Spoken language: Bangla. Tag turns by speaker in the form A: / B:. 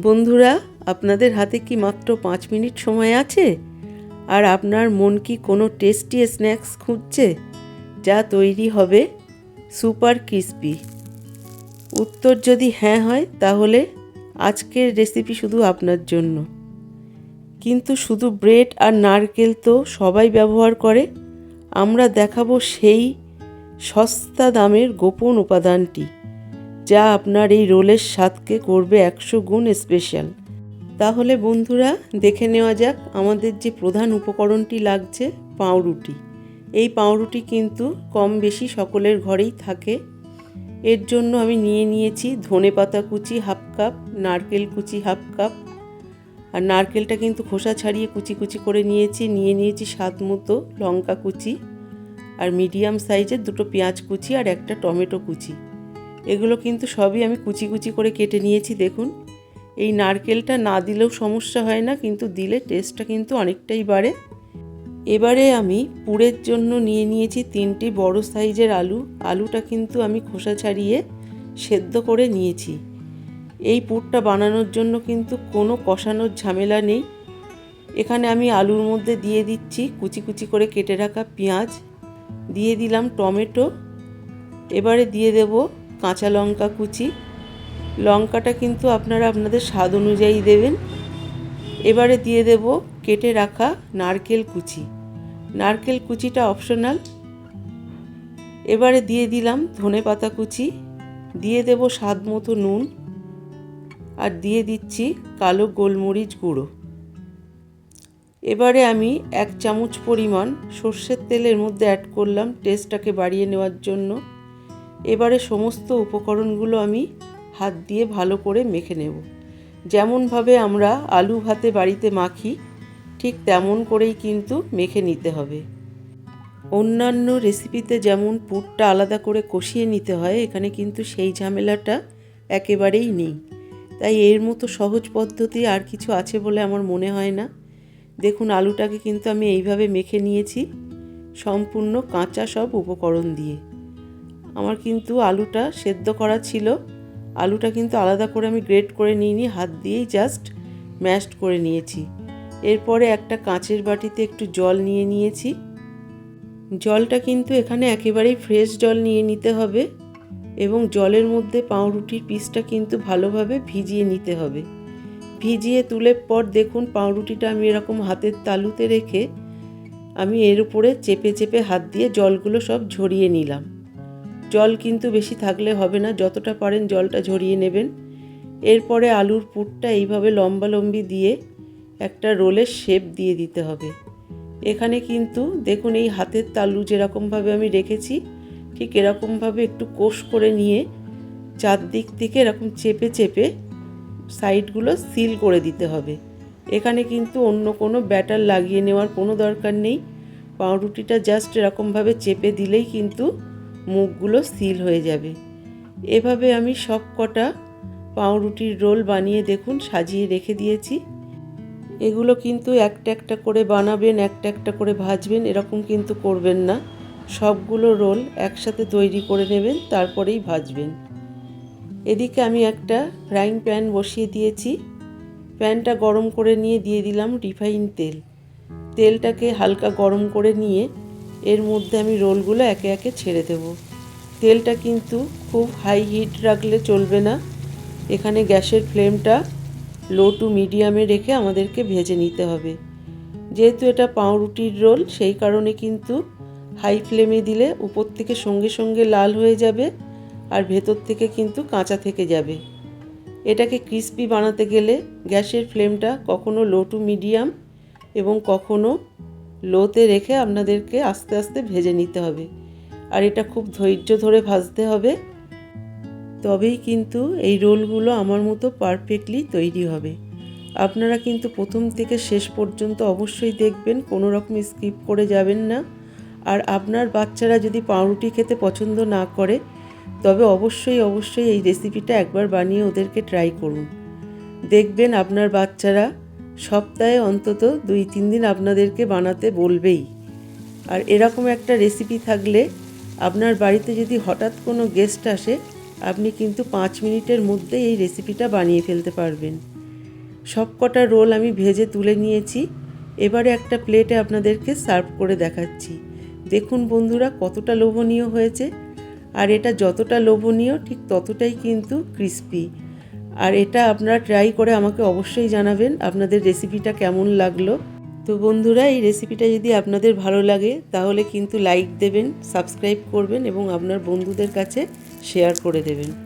A: বন্ধুরা, আপনাদের হাতে কি মাত্র 5 মিনিট সময় আছে? আর আপনার মন কি কোনো টেস্টি স্ন্যাক্স খুঁজছে যা তৈরি হবে সুপার ক্রিস্পি? উত্তর যদি হ্যাঁ হয় তাহলে আজকের রেসিপি শুধু আপনার জন্য। কিন্তু শুধু ব্রেড আর নারকেল তো সবাই ব্যবহার করে। আমরা দেখাবো সেই সস্তা দামের গোপন উপাদানটি যা আপনার এই রোলের স্বাদকে করবে 100 গুণ স্পেশাল। তাহলে বন্ধুরা, দেখে নেওয়া যাক আমাদের যে প্রধান উপকরণটি লাগছে, পাউরুটি। এই পাউরুটি কিন্তু কম বেশি সকলের ঘরেই থাকে। এর জন্য আমি নিয়ে নিয়েছি ধনেপাতা কুচি হাফ কাপ, নারকেল কুচি হাফ কাপ, আর নারকেলটা কিন্তু খোসা ছাড়িয়ে কুচি কুচি করে নিয়ে নিয়েছি স্বাদ মতো লঙ্কা কুচি, আর মিডিয়াম সাইজের 2টো পেঁয়াজ কুচি আর একটা টমেটো কুচি। এগুলো কিন্তু সবই আমি কুচি কুচি করে কেটে নিয়েছি। দেখুন, এই নারকেলটা না দিলেও সমস্যা হয় না, কিন্তু দিলে টেস্টটা কিন্তু অনেকটাই বাড়ে। এবারে আমি পুরের জন্য নিয়ে নিয়েছি 3টি বড় সাইজের আলু। আলুটা কিন্তু আমি খোসা ছাড়িয়ে সেদ্ধ করে নিয়েছি। এই পুরটা বানানোর জন্য কিন্তু কোনো কষানোর ঝামেলা নেই। এখানে আমি আলুর মধ্যে দিয়ে দিচ্ছি কুচি কুচি করে কেটে রাখা পেঁয়াজ, দিয়ে দিলাম টমেটো, এবারে দিয়ে দেব কাঁচা লঙ্কা কুচি। লঙ্কাটা কিন্তু আপনারা আপনাদের স্বাদ অনুযায়ী দেবেন। এবারে দিয়ে দেব কেটে রাখা নারকেল কুচি। নারকেল কুচিটা অপশনাল। এবারে দিয়ে দিলাম ধনেপাতা কুচি, দিয়ে দেব স্বাদ মতো নুন, আর দিয়ে দিচ্ছি কালো গোলমরিচ গুঁড়ো। এবারে আমি 1 চামচ পরিমাণ সর্ষের তেলের মধ্যে অ্যাড করলাম টেস্টটাকে বাড়িয়ে নেওয়ার জন্য। এবারে সমস্ত উপকরণগুলো আমি হাত দিয়ে ভালো করে মেখে নেব। যেমনভাবে আমরা আলু ভাতে বাড়িতে মাখি ঠিক তেমন করেই কিন্তু মেখে নিতে হবে। অন্যান্য রেসিপিতে যেমন পুরটা আলাদা করে কষিয়ে নিতে হয়, এখানে কিন্তু সেই ঝামেলাটা একেবারেই নেই। তাই এর মতো সহজ পদ্ধতি আর কিছু আছে বলে আমার মনে হয় না। দেখুন, আলুটাকে কিন্তু আমি এইভাবে মেখে নিয়েছি সম্পূর্ণ কাঁচা সব উপকরণ দিয়ে। আমার কিন্তু আলুটা সেদ্ধ করা ছিল। আলুটা কিন্তু আলাদা করে আমি গ্রেট করে নিইনি, হাত দিয়েই জাস্ট ম্যাশড করে নিয়েছি। এরপরে একটা কাঁচের বাটিতে একটু জল নিয়ে নিয়েছি। জলটা কিন্তু এখানে একেবারেই ফ্রেশ জল নিয়ে নিতে হবে, এবং জলের মধ্যে পাউরুটির পিসটা কিন্তু ভালোভাবে ভিজিয়ে নিতে হবে। ভিজিয়ে তুলে পর দেখুন, পাউরুটিটা আমি এরকম হাতের তালুতে রেখে আমি এর উপরে চেপে চেপে হাত দিয়ে জলগুলো সব ঝরিয়ে নিলাম। জল কিন্তু বেশি থাকলে হবে না, যতটা পারেন জলটা ঝরিয়ে নেবেন। এরপরে আলুর পুরটা এইভাবে লম্বালম্বি দিয়ে একটা রোলের শেপ দিয়ে দিতে হবে। এখানে কিন্তু দেখুন, এই হাতের তালু যেরকমভাবে আমি রেখেছি ঠিক এরকমভাবে একটু কোষ করে নিয়ে চারদিক থেকে এরকম চেপে চেপে সাইডগুলো সিল করে দিতে হবে। এখানে কিন্তু অন্য কোনো ব্যাটার লাগিয়ে নেওয়ার কোনো দরকার নেই। পাউরুটিটা জাস্ট এরকমভাবে চেপে দিলেই কিন্তু মুখগুলো সিল হয়ে যাবে। এভাবে আমি সব কটা পাউরুটির রোল বানিয়ে দেখুন সাজিয়ে রেখে দিয়েছি। এগুলো কিন্তু একটা একটা করে বানাবেন, একটা একটা করে ভাজবেন, এরকম কিন্তু করবেন না। সবগুলো রোল একসাথে তৈরি করে নেবেন, তারপরেই ভাজবেন। এদিকে আমি একটা ফ্রাইং প্যান বসিয়ে দিয়েছি। প্যানটা গরম করে নিয়ে দিয়ে দিলাম রিফাইন তেল। তেলটাকে হালকা গরম করে নিয়ে এর মধ্যে আমি রোলগুলো একে একে ছেড়ে দেব। তেলটা কিন্তু খুব হাই হিট রাখলে চলবে না। এখানে গ্যাসের ফ্লেমটা লো টু মিডিয়ামে রেখে আমাদেরকে ভেজে নিতে হবে। যেহেতু এটা পাউরুটির রোল, সেই কারণে কিন্তু হাই ফ্লেমে দিলে উপর থেকে সঙ্গে সঙ্গে লাল হয়ে যাবে, আর ভেতর থেকে কিন্তু কাঁচা থেকে যাবে। এটাকে ক্রিস্পি বানাতে গেলে গ্যাসের ফ্লেমটা কখনো লো টু মিডিয়াম এবং কখনো লোতে রেখে আপনাদেরকে আস্তে আস্তে ভেজে নিতে হবে। আর এটা খুব ধৈর্য ধরে ভাজতে হবে, তবেই কিন্তু এই রোলগুলো আমার মতো পারফেক্টলি তৈরি হবে। আপনারা কিন্তু প্রথম থেকে শেষ পর্যন্ত অবশ্যই দেখবেন, কোনো রকম স্কিপ করে যাবেন না। আর আপনার বাচ্চারা যদি পাউরুটি খেতে পছন্দ না করে, তবে অবশ্যই এই রেসিপিটা একবার বানিয়ে ওদেরকে ট্রাই করুন। দেখবেন আপনার বাচ্চারা সপ্তাহে অন্তত 2-3 দিন আপনাদেরকে বানাতে বলবেই। আর এরকম একটা রেসিপি থাকলে আপনার বাড়িতে যদি হঠাৎ কোনো গেস্ট আসে, আপনি কিন্তু 5 মিনিটের মধ্যে এই রেসিপিটা বানিয়ে ফেলতে পারবেন। সব কটা রোল আমি ভেজে তুলে নিয়েছি। এবারে একটা প্লেটে আপনাদেরকে সার্ভ করে দেখাচ্ছি। দেখুন বন্ধুরা কতটা লোভনীয় হয়েছে, আর এটা যতটা লোভনীয় ঠিক ততটাই কিন্তু ক্রিস্পি। আর এটা আপনারা ট্রাই করে আমাকে অবশ্যই জানাবেন আপনাদের রেসিপিটা কেমন লাগলো। তো বন্ধুরা, এই রেসিপিটা যদি আপনাদের ভালো লাগে তাহলে কিন্তু লাইক দেবেন, সাবস্ক্রাইব করবেন এবং আপনার বন্ধুদের কাছে শেয়ার করে দেবেন।